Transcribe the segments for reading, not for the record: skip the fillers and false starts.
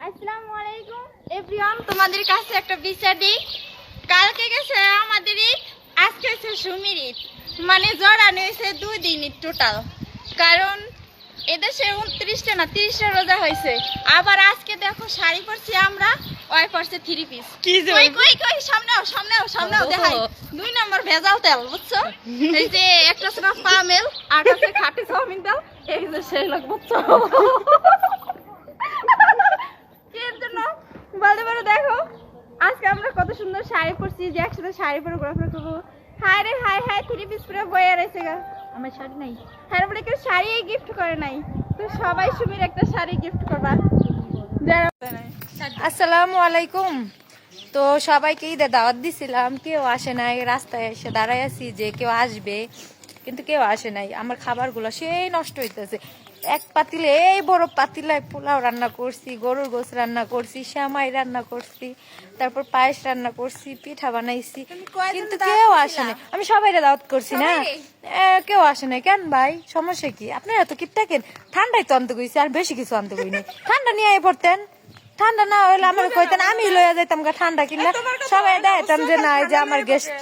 আসসালামু আলাইকুম এভরিওয়ান, তোমাদের কাছে একটা বিচার দিই। কালকে গেছে আমাদের ঈদ, আজকে হচ্ছে সুমির ঈদ, মানে জড়ানো হয়েছে 2 দিন ঈদ টোটাল। কারণ এদেশে 29টা না 30টা রোজা হয়েছে। আবার আজকে দেখো শাড়ি পরছি আমরা, ওই পরছে 3 পিস। কই কই কই সামনেও সামনেও সামনেও দেখাই 2 নম্বর ভেজাল তেল, বুঝছো? এই যে একটা ছিল পামেল আর একটা খাঁটি চাউমিন তেল, এই যে সেই লোক, বুঝছো? দেখো আজকে আমরা কত সুন্দর শাড়ি পরছি, যে একসাথে শাড়ি পরে ঘোরাফেরা করবো। হাই রে হাই হাই, 3 পিস পরে বয়ে রয়েছে গা, আমার শাড়ি নাই। হ্যাঁ বলে কেউ শাড়ি গিফট করে নাই, তো সবাই সুমির একটা শাড়ি গিফট করবা। আসসালামু আলাইকুম। তো সবাইকে ঈদে দাওয়াত দিছিলাম, কেউ আসে নাই। রাস্তায় এসে দাঁড়াই আছি যে কেউ আসবে, কিন্তু কেউ আসে নাই। আমার খাবারগুলো সেই নষ্ট হইতেছে। এক পাতিলে, এই বড় পাতিলায় পোলাও রান্না করছি, গরুর গোশ রান্না করছি, শ্যামাই রান্না করছি, তারপর পায়েস রান্না করছি, পিঠা বানাইছি, কিন্তু কেউ আসে নাই। আমি সবাইকে দাওয়াত করছি না, কেউ আসে নাই। কেন ভাই, সমস্যা কি? আপনারা তো কিপটা কেন? ঠান্ডাই তো আনতে গেছি, আর বেশি কিছু আনতে গই নাই। ঠান্ডা নিয়ে আই পড়তেন, ঠান্ডা না হইলে আমার কইতেন, আমি লইয়া যাইতাম গা ঠান্ডা কিনলে। সবাই দেখাইতাম যে না, এই যে আমার গেস্ট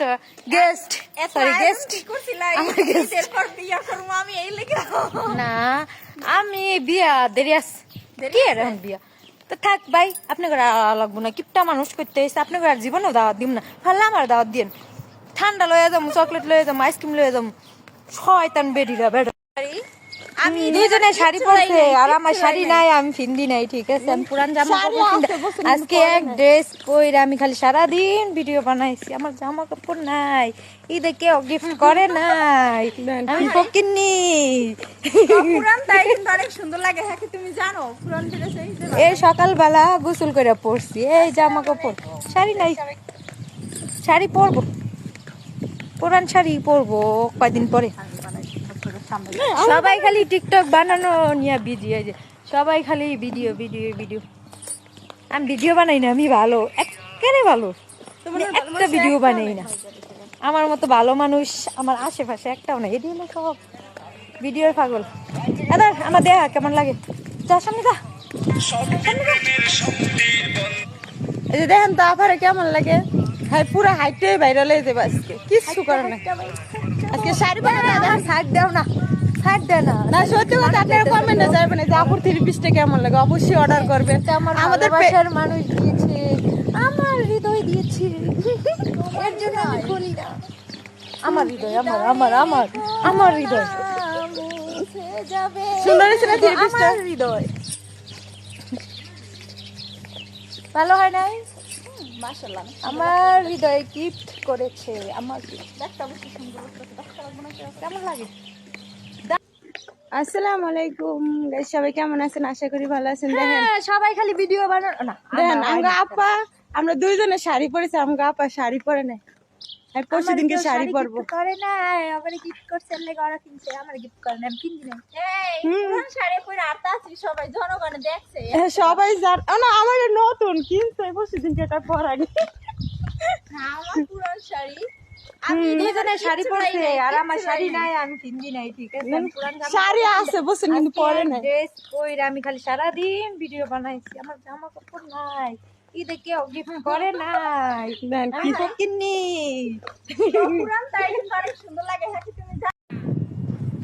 না, আমি বিয়া দেরি আছে, কি আর এখন বিয়া তো থাক ভাই। আপনি করে লাগবো না, কিপটা মানুষ করতে এসে আপনি করে জীবনেও দাওয়াত দিব না। ফাল্লা আমার দাওয়াত দিন, ঠান্ডা লইয়া যাবো, চকলেট লইয়া যাবো, আইসক্রিম লইয়া যাবো। শয়তান বেডিরা বেড। আমি দুজনে শাড়ি পরছে আর আমার শাড়ি নাই, আমি ফিন্দি নাই, ঠিক আছে? আমি পুরান জামা কাপড় আজকে এক ড্রেস পরে আমি খালি সারাদিন ভিডিও বানাইছি। আমার জামা কাপড় নাই, ঈদে কেউ গিফট করে নাই, আমি ফকিন্নি। অনেক সুন্দর লাগে, হ্যাঁ তুমি জানো পুরান ড্রেস এই সকালবেলা গোসল করে পরছি, এই জামা কাপড়, শাড়ি নাই। শাড়ি পরবো, পুরান শাড়ি পরবো কয়দিন পরে। সবাই খালি টিকটক বানানো নিয়ে ভিডিও, সবাই খালি ভিডিও ভিডিও ভিডিও। আমি ভিডিও বানাই না, আমি ভালো, একেবারে ভালো, একটা ভিডিও বানাই না। আমার মতো ভালো মানুষ আমার আশেপাশে একটাও নাই। এটি হলো সব ভিডিওর পাগল। দাদা আমার দেখা কেমন লাগে, যা সামনে যা। এই যে দেখেন তো আফারে কেমন লাগে, হ্যাঁ পুরো হাইটটাই ভাইরাল হয়ে যাবে আজকে, কিছু করে না। আজকে শাড়ি বানানো সাইড দাও না, সাইড দেয় না। না সত্যি কথা, আপনারা কমেন্টে যাবেন যে আপুর 3 পিসটা কেমন লাগে, অবশ্যই অর্ডার করবেন। আমাদের ভালোবাসার মানুষ দিয়েছে, আমার হৃদয় দিয়েছে, এর জন্য আমি করি না। আমার হৃদয়, আমার আমার আমার আমার হৃদয় সুন্দর হয়েছে না 3 পিসটা? আমার হৃদয় ভালো হয় নাই? মাশাআল্লাহ, আমার হৃদয় গিফট করেছে আমার। কেমন লাগে? আসসালামু আলাইকুম গাইস, সবাই কেমন আছেন? আশা করি ভালো আছেন। দেখেন সবাই খালি ভিডিও বানানো না, দেখেন আমগা আপা, আমরা দুইজনে শাড়ি পরেছি, আমগা আপা শাড়ি পরে নাই, আর পরশু দিনকে শাড়ি পরবো। করে না, আমারে গিফট করছে, লাগে ওরা কিনছে, আমারে গিফট করে না, আমি কিনছি না। হুম শাড়ি পরে আতাছি, সবাই জনগণ দেখছে। সবাই জান না, আমার নতুন কিনছে পরশু দিনকে, এটা পরানি। আমার পুরান শাড়ি, আমি দুজনে শাড়ি পরছে আর আমার শাড়ি নাই, আমি কিনছি নাই, ঠিক আছে? আমি পুরান শাড়ি আছে বুঝছেন, কিন্তু পরে নাই। ড্রেস পরে আমি খালি সারাদিন ভিডিও বানাইছি, আমার জামা কাপড় নাই। ঈদে কেউ গিফট করে নাই, দেন আমি তো কিনি। পুরান তাই কিন্তু অনেক সুন্দর লাগে, হ্যাঁ তুমি জানো?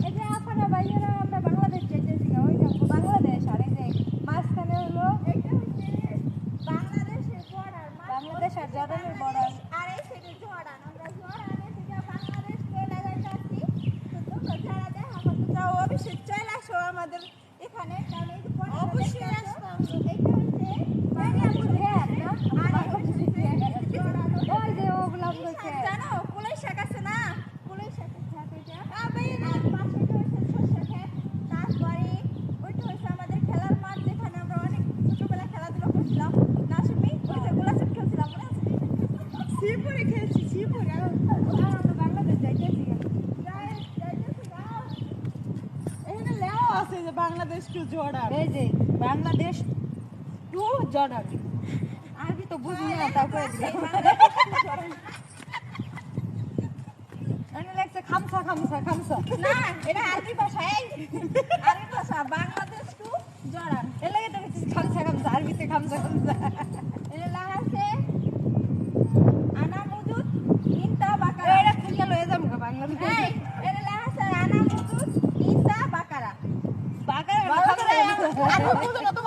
এই যে আপনারা ভাইয়েরা আমরা বাংলাদেশ যেতেছি, ওই দেখো বাংলাদেশ, আর এই যে মাঝখানে হলো এটা হচ্ছে বাংলাদেশের বর্ডার, বাংলাদেশ আর জর্ডানের বর্ডার, আর এই সাইডে জর্ডান। আমরা জর্ডানে থেকে বাংলাদেশ চলে যাচ্ছি। তো তোমরা যারা দেখা করতে চাও অবশ্যই চলে আসো আমাদের এখানে, কারণ এই যে অবশ্যই আসবো। এইটা হচ্ছে বাংলাদেশের হ্যাঁ না, আর জর্ডান ওই যে ওগুলা বলছে, জানো কুলাই শাক আছে না, কুলাই শাকের সাথে এটা আবে আর পাশে হচ্ছে সরষে ক্ষেত। তারপরে ওইটা হচ্ছে আমাদের খেলার মাঠ, যেখানে আমরা অনেক ছোটবেলা খেলাধুলা করছিলাম না শুনি, ওই যে গোলাচুট খেলছিলাম, মনে আছে? শ্রীপুরে খেলছি, শ্রীপুরে। আমরা বাংলাদেশ যাইতেছি, এখানে লেখা আছে যে বাংলাদেশ টু জর্ডান। এই যে বাংলাদেশ টু জর্ডান, আরবি তো বুঝি না, তারপরে খামসা খামসা খামসা না এটা আরবি ভাষা, আরবি ভাষা বাংলাদেশ টু জর্ডান। এর লাগে তো খামসা খামসা আরবিতে খামসা খামসা এটা লেখা আছে আনা মুদুত ইনতা বাকারা এটা খুঁজে লয়ে যাবো বাংলা এই এটা লেখা আছে আনা মুদুত ইনতা বাকারা বাগার ভালো করে আনা মুদুত